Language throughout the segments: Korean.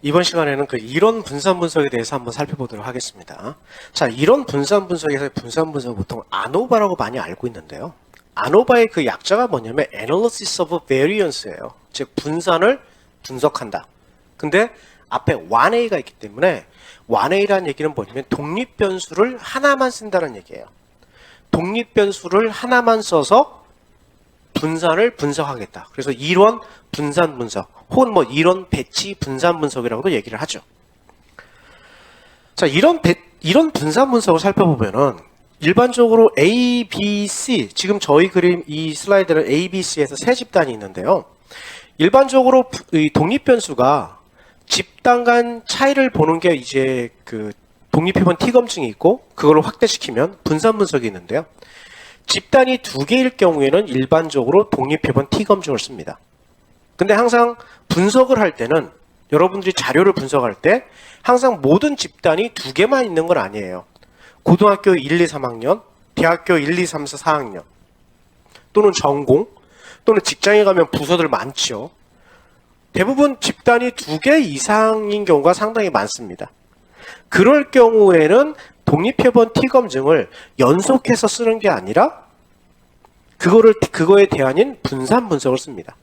이번 시간에는 그 이론 분산 분석에 대해서 한번 살펴보도록 하겠습니다. 자, 이론 분산 분석에서 분산 분석은 보통 아노바라고 많이 알고 있는데요. 아노바의 그 약자가 뭐냐면 Analysis of Variance예요. 즉 분산을 분석한다. 근데 앞에 1A가 있기 때문에 1A라는 얘기는 뭐냐면 독립변수를 하나만 쓴다는 얘기예요. 독립변수를 하나만 써서 분산을 분석하겠다. 그래서 이론 분산 분석 혹은 뭐 이론 배치 분산 분석이라고도 얘기를 하죠. 자, 이런 분산 분석을 살펴보면은 일반적으로 A, B, C, 지금 저희 그림 이 슬라이드는 A, B, C에서 세 집단이 있는데요. 일반적으로 이 독립변수가 집단 간 차이를 보는 게 이제 그 독립해본 T 검증이 있고 그걸로 확대시키면 분산 분석이 있는데요. 집단이 두 개일 경우에는 일반적으로 독립해본 T 검증을 씁니다. 근데 항상 분석을 할 때는 여러분들이 자료를 분석할 때 항상 모든 집단이 두 개만 있는 건 아니에요. 고등학교 1, 2, 3학년, 대학교 1, 2, 3, 4, 4학년 또는 전공 또는 직장에 가면 부서들 많죠. 대부분 집단이 두 개 이상인 경우가 상당히 많습니다. 그럴 경우에는 독립해본 T 검증을 연속해서 쓰는 게 아니라 그거에 대안인 분산 분석을 씁니다.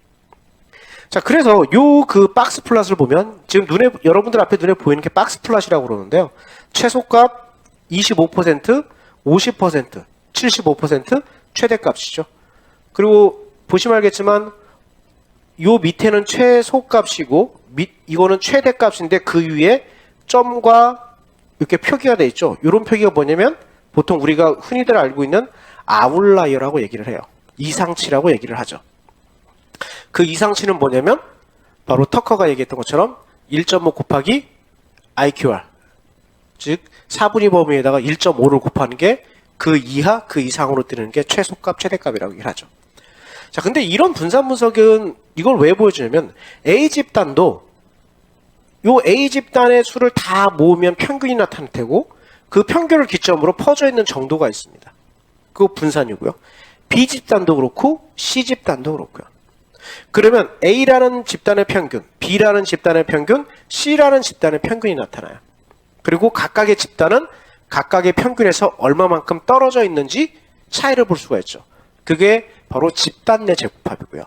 자, 그래서 요 그 박스 플롯을 보면 지금 여러분들 앞에 눈에 보이는 게 박스 플롯이라고 그러는데요. 최소값 25%, 50%, 75% 최대값이죠. 그리고 보시면 알겠지만 요 밑에는 최소값이고 이거는 최대값인데 그 위에 점과 이렇게 표기가 되어 있죠. 이런 표기가 뭐냐면 보통 우리가 흔히들 알고 있는 아웃라이어라고 얘기를 해요. 이상치라고 얘기를 하죠. 그 이상치는 뭐냐면 바로 터커가 얘기했던 것처럼 1.5 곱하기 IQR, 즉 4분의 범위에다가 1.5를 곱하는 게 그 이하, 그 이상으로 뜨는 게 최소값, 최대값이라고 얘기를 하죠. 자, 근데 이런 분산 분석은 이걸 왜 보여주냐면 A 집단도 요 A 집단의 수를 다 모으면 평균이 나타날 테고 그 평균을 기점으로 퍼져 있는 정도가 있습니다. 그거 분산이고요. B 집단도 그렇고 C 집단도 그렇고요. 그러면 A라는 집단의 평균, B라는 집단의 평균, C라는 집단의 평균이 나타나요. 그리고 각각의 집단은 각각의 평균에서 얼마만큼 떨어져 있는지 차이를 볼 수가 있죠. 그게 바로 집단 내 제곱합이고요.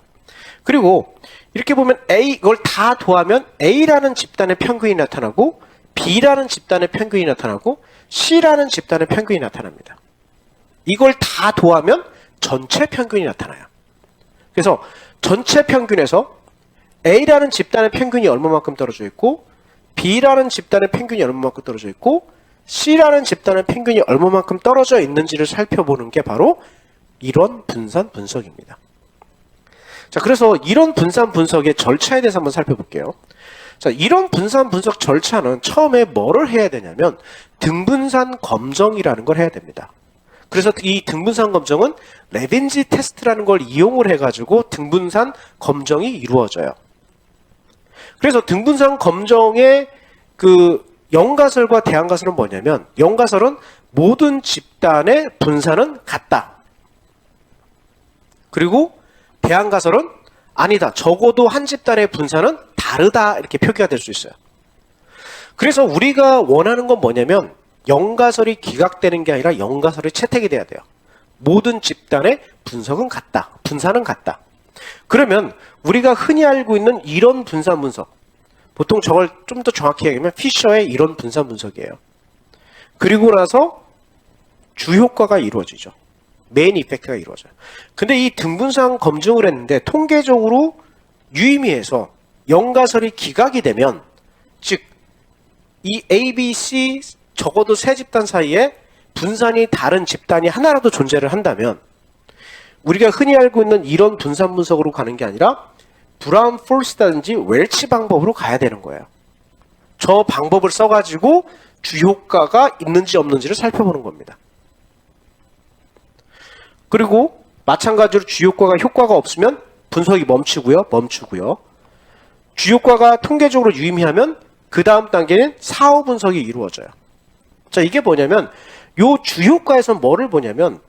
그리고 이렇게 보면 이걸 다 더하면 A라는 집단의 평균이 나타나고 B라는 집단의 평균이 나타나고 C라는 집단의 평균이 나타납니다. 이걸 다 더하면 전체 평균이 나타나요. 그래서 전체 평균에서 A라는 집단의 평균이 얼마만큼 떨어져 있고 B라는 집단의 평균이 얼마만큼 떨어져 있고 C라는 집단의 평균이 얼마만큼 떨어져 있는지를 살펴보는 게 바로 이론 분산 분석입니다. 자, 그래서 이론 분산 분석의 절차에 대해서 한번 살펴볼게요. 자, 이론 분산 분석 절차는 처음에 뭐를 해야 되냐면 등분산 검정이라는 걸 해야 됩니다. 그래서 이 등분산 검정은 레빈지 테스트라는 걸 이용을 해가지고 등분산 검정이 이루어져요. 그래서 등분산 검정의 그 영가설과 대항가설은 뭐냐면 영가설은 모든 집단의 분산은 같다. 그리고 대항가설은 아니다. 적어도 한 집단의 분산은 다르다. 이렇게 표기가 될 수 있어요. 그래서 우리가 원하는 건 뭐냐면 영가설이 기각되는 게 아니라 영가설이 채택이 돼야 돼요. 모든 집단의 분석은 같다. 분산은 같다. 그러면 우리가 흔히 알고 있는 이론 분산 분석, 보통 저걸 좀 더 정확히 얘기하면 피셔의 이론 분산 분석이에요. 그리고 나서 주효과가 이루어지죠. 메인 이펙트가 이루어져요. 근데 이 등분산 검증을 했는데 통계적으로 유의미해서 영가설이 기각이 되면, 즉 이 A, B, C 적어도 세 집단 사이에 분산이 다른 집단이 하나라도 존재를 한다면 우리가 흔히 알고 있는 이런 분산 분석으로 가는 게 아니라 브라운 폴스라든지 웰치 방법으로 가야 되는 거예요. 저 방법을 써가지고 주효과가 있는지 없는지를 살펴보는 겁니다. 그리고 마찬가지로 주효과가 효과가 없으면 분석이 멈추고요. 주효과가 통계적으로 유의미하면 그 다음 단계는 사후 분석이 이루어져요. 자, 이게 뭐냐면 요 주효과에서 뭐를 보냐면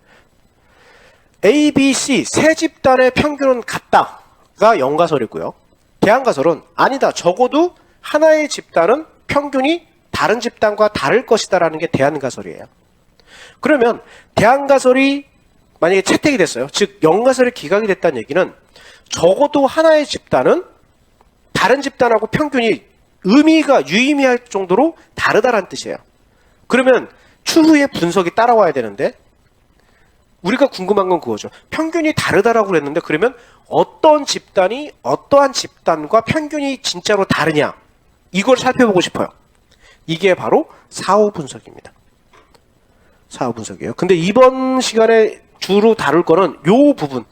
A, B, C 세 집단의 평균은 같다가 영가설이고요. 대항가설은 아니다. 적어도 하나의 집단은 평균이 다른 집단과 다를 것이다라는 게 대안가설이에요. 그러면 대안가설이 만약에 채택이 됐어요. 즉 영가설이 기각이 됐다는 얘기는 적어도 하나의 집단은 다른 집단하고 평균이 의미가 유의미할 정도로 다르다라는 뜻이에요. 그러면 추후에 분석이 따라와야 되는데 우리가 궁금한 건 그거죠. 평균이 다르다라고 그랬는데 그러면 어떤 집단이 어떠한 집단과 평균이 진짜로 다르냐 이걸 살펴보고 싶어요. 이게 바로 사후 분석입니다. 사후 분석이에요. 근데 이번 시간에 주로 다룰 거는 요 부분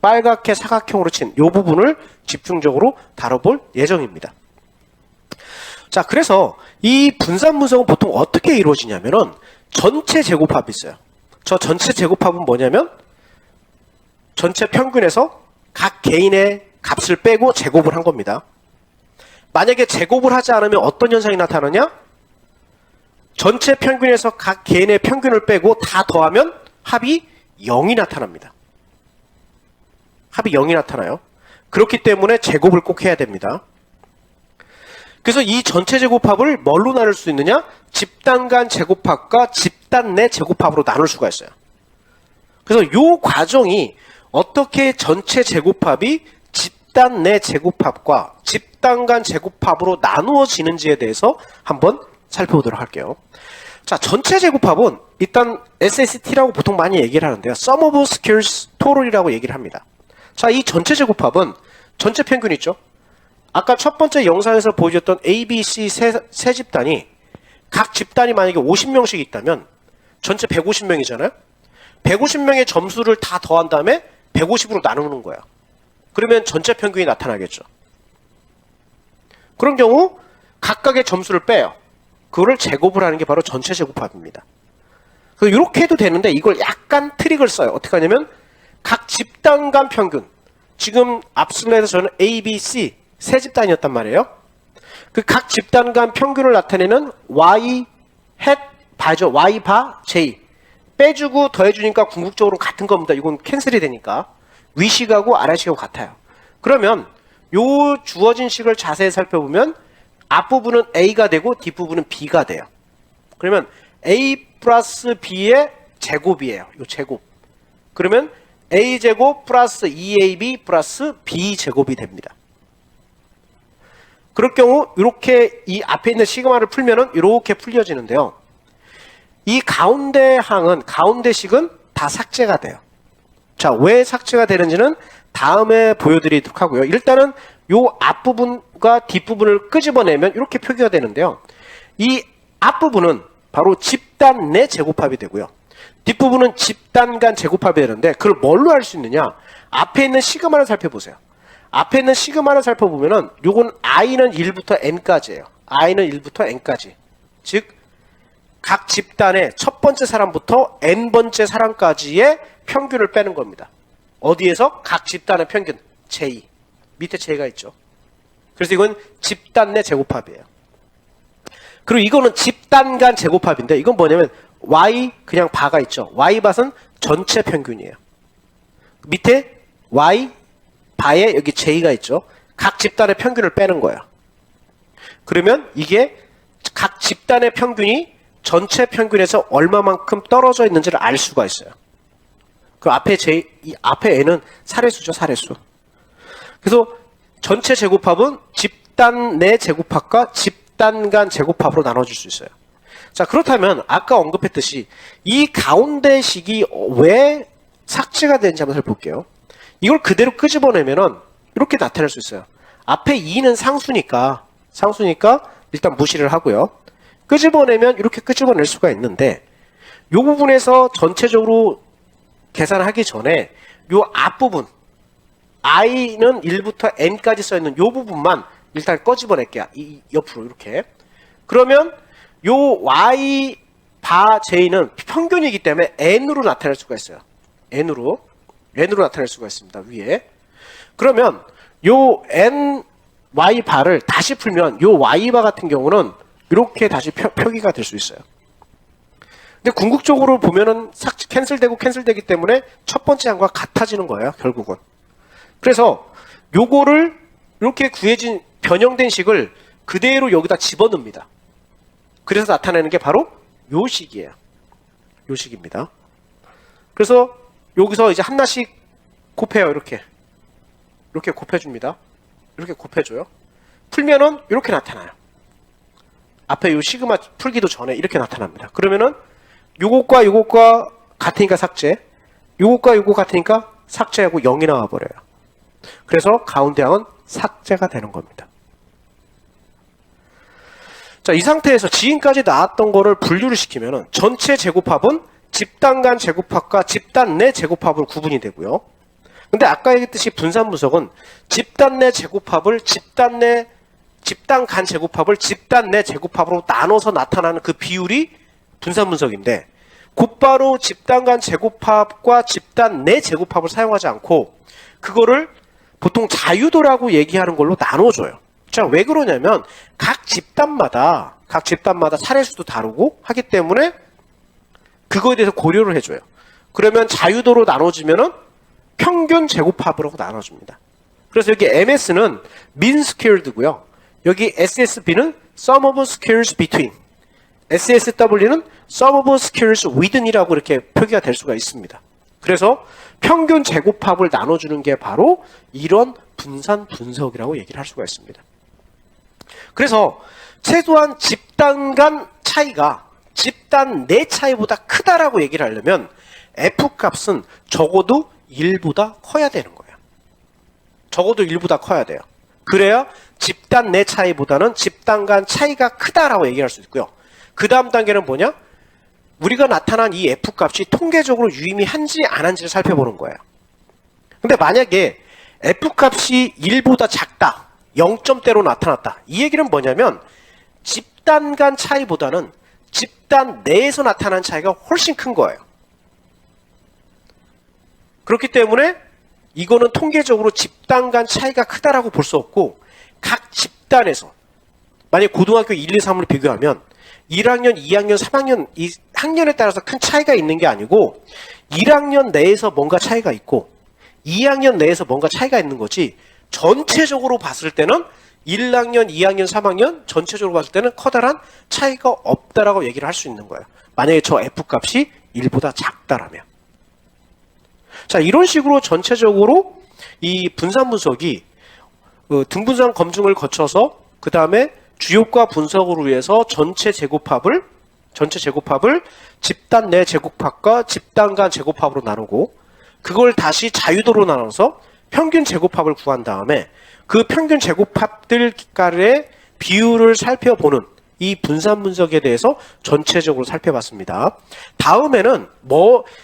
빨갛게 사각형으로 친 요 부분을 집중적으로 다뤄볼 예정입니다. 자, 그래서 이 분산 분석은 보통 어떻게 이루어지냐면은 전체 제곱합이 있어요. 저 전체 제곱합은 뭐냐면 전체 평균에서 각 개인의 값을 빼고 제곱을 한 겁니다. 만약에 제곱을 하지 않으면 어떤 현상이 나타나냐? 전체 평균에서 각 개인의 평균을 빼고 다 더하면 합이 0이 나타납니다. 합이 0이 나타나요. 그렇기 때문에 제곱을 꼭 해야 됩니다. 그래서 이 전체 제곱합을 뭘로 나눌 수 있느냐? 집단 간 제곱합과 집단 내 제곱합으로 나눌 수가 있어요. 그래서 이 과정이 어떻게 전체 제곱합이 집단 내 제곱합과 집단 간 제곱합으로 나누어지는지에 대해서 한번 살펴보도록 할게요. 자, 전체 제곱합은 일단 SST라고 보통 많이 얘기를 하는데요. Sum of Squares Total이라고 얘기를 합니다. 자, 이 전체 제곱합은 전체 평균 있죠? 아까 첫 번째 영상에서 보여줬던 A, B, C 세 집단이 각 집단이 만약에 50명씩 있다면 전체 150명이잖아요? 150명의 점수를 다 더한 다음에 150으로 나누는 거야. 그러면 전체 평균이 나타나겠죠. 그런 경우 각각의 점수를 빼요. 그거를 제곱을 하는 게 바로 전체 제곱합입니다. 그래서 이렇게 해도 되는데 이걸 약간 트릭을 써요. 어떻게 하냐면 각 집단 간 평균, 지금 앞 슬라이드에서 저는 A, B, C 세 집단이었단 말이에요. 그 각 집단 간 평균을 나타내는 Y 햇 바죠. Y 바 J 빼주고 더해주니까 궁극적으로 같은 겁니다. 이건 캔슬이 되니까 위식하고 아래식하고 같아요. 그러면 요 주어진 식을 자세히 살펴보면 앞부분은 A가 되고 뒷부분은 B가 돼요. 그러면 A 플러스 B의 제곱이에요. 요 제곱. 그러면 A제곱 플러스 2AB 플러스 B제곱이 됩니다. 그럴 경우 이렇게 이 앞에 있는 시그마를 풀면은 이렇게 풀려지는데요. 이 가운데 항은 가운데식은 다 삭제가 돼요. 자, 왜 삭제가 되는지는 다음에 보여드리도록 하고요. 일단은 요 앞부분과 뒷부분을 끄집어내면 이렇게 표기가 되는데요. 이 앞부분은 바로 집단 내 제곱합이 되고요. 뒷부분은 집단 간 제곱합이 되는데 그걸 뭘로 할 수 있느냐? 앞에 있는 시그마를 살펴보세요. 앞에 있는 시그마를 살펴보면은 요건 i는 1부터 n까지예요. i는 1부터 n까지. 즉 각 집단의 첫 번째 사람부터 n번째 사람까지의 평균을 빼는 겁니다. 어디에서? 각 집단의 평균 J. 밑에 J가 있죠. 그래서 이건 집단 내 제곱합이에요. 그리고 이거는 집단 간 제곱합인데 이건 뭐냐면 Y 그냥 바가 있죠. Y 밭은 전체 평균이에요. 밑에 Y 바에 여기 J가 있죠. 각 집단의 평균을 빼는 거예요. 그러면 이게 각 집단의 평균이 전체 평균에서 얼마만큼 떨어져 있는지를 알 수가 있어요. 그 앞에 J, 이 앞에 N은 사례수죠, 사례수. 그래서 전체 제곱합은 집단 내 제곱합과 집단 간 제곱합으로 나눠질 수 있어요. 자, 그렇다면 아까 언급했듯이 이 가운데 식이 왜 삭제가 되는지 한번 살펴볼게요. 이걸 그대로 끄집어내면은 이렇게 나타날 수 있어요. 앞에 2는 상수니까 일단 무시를 하고요. 끄집어내면 이렇게 끄집어낼 수가 있는데 이 부분에서 전체적으로 계산하기 전에 이 앞부분 i는 1부터 n까지 써있는 이 부분만 일단 꺼집어낼게요. 이 옆으로 이렇게. 그러면 요 y 바 j는 평균이기 때문에 n으로 나타낼 수가 있어요. n으로 나타낼 수가 있습니다. 위에. 그러면 요 n y 바를 다시 풀면 요 y 바 같은 경우는 이렇게 다시 표기가 될 수 있어요. 근데 궁극적으로 보면은 캔슬되기 때문에 첫 번째 항과 같아지는 거예요. 결국은. 그래서 요거를 이렇게 구해진 변형된 식을 그대로 여기다 집어넣습니다. 그래서 나타내는 게 바로 요 식이에요. 요 식입니다. 그래서 여기서 이제 하나씩 곱해요. 이렇게 곱해줍니다. 이렇게 곱해줘요. 풀면은 이렇게 나타나요. 앞에 요 시그마 풀기도 전에 이렇게 나타납니다. 그러면은 요것과 요것과 같으니까 삭제, 요것과 요거 같으니까 삭제하고 0이 나와버려요. 그래서 가운데 항은 삭제가 되는 겁니다. 자, 이 상태에서 지금까지 나왔던 거를 분류를 시키면은 전체 제곱합은 집단 간 제곱합과 집단 내 제곱합으로 구분이 되고요. 근데 아까 얘기했듯이 분산 분석은 집단 내 제곱합을 집단 간 제곱합을 집단 내 제곱합으로 나눠서 나타나는 그 비율이 분산 분석인데, 곧바로 집단 간 제곱합과 집단 내 제곱합을 사용하지 않고 그거를 보통 자유도라고 얘기하는 걸로 나눠줘요. 자, 왜 그러냐면 각 집단마다 사례수도 다르고 하기 때문에 그거에 대해서 고려를 해줘요. 그러면 자유도로 나눠지면은 평균 제곱합으로 나눠줍니다. 그래서 여기 MS는 mean squared고요. 여기 SSB는 sum of squares between, SSW는 sum of squares within이라고 이렇게 표기가 될 수가 있습니다. 그래서 평균 제곱합을 나눠주는 게 바로 이런 분산 분석이라고 얘기를 할 수가 있습니다. 그래서 최소한 집단 간 차이가 집단 내 차이보다 크다라고 얘기를 하려면 F값은 적어도 1보다 커야 되는 거예요. 적어도 1보다 커야 돼요. 그래야 집단 내 차이보다는 집단 간 차이가 크다라고 얘기할 수 있고요. 그 다음 단계는 뭐냐? 우리가 나타난 이 F값이 통계적으로 유의미한지 안 한지를 살펴보는 거예요. 근데 만약에 F값이 1보다 작다, 0점대로 나타났다. 이 얘기는 뭐냐면 집단 간 차이보다는 집단 내에서 나타난 차이가 훨씬 큰 거예요. 그렇기 때문에 이거는 통계적으로 집단 간 차이가 크다라고 볼 수 없고, 각 집단에서 만약 고등학교 1, 2, 3을 비교하면 1학년, 2학년, 3학년 이 학년에 따라서 큰 차이가 있는 게 아니고 1학년 내에서 뭔가 차이가 있고 2학년 내에서 뭔가 차이가 있는 거지, 전체적으로 봤을 때는 1학년, 2학년, 3학년 전체적으로 봤을 때는 커다란 차이가 없다라고 얘기를 할 수 있는 거예요. 만약에 저 F값이 1보다 작다라면. 자, 이런 식으로 전체적으로 이 분산 분석이 등분산 검증을 거쳐서 그 다음에 주요과 분석으로 위해서 전체 제곱합을 집단 내 제곱합과 집단 간 제곱합으로 나누고, 그걸 다시 자유도로 나눠서 평균 제곱합을 구한 다음에 그 평균 제곱합들간의 비율을 살펴보는 이 분산 분석에 대해서 전체적으로 살펴봤습니다. 다음에는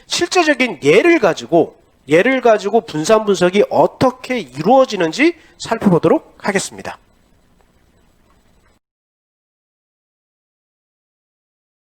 실제적인 예를 가지고 분산 분석이 어떻게 이루어지는지 살펴보도록 하겠습니다.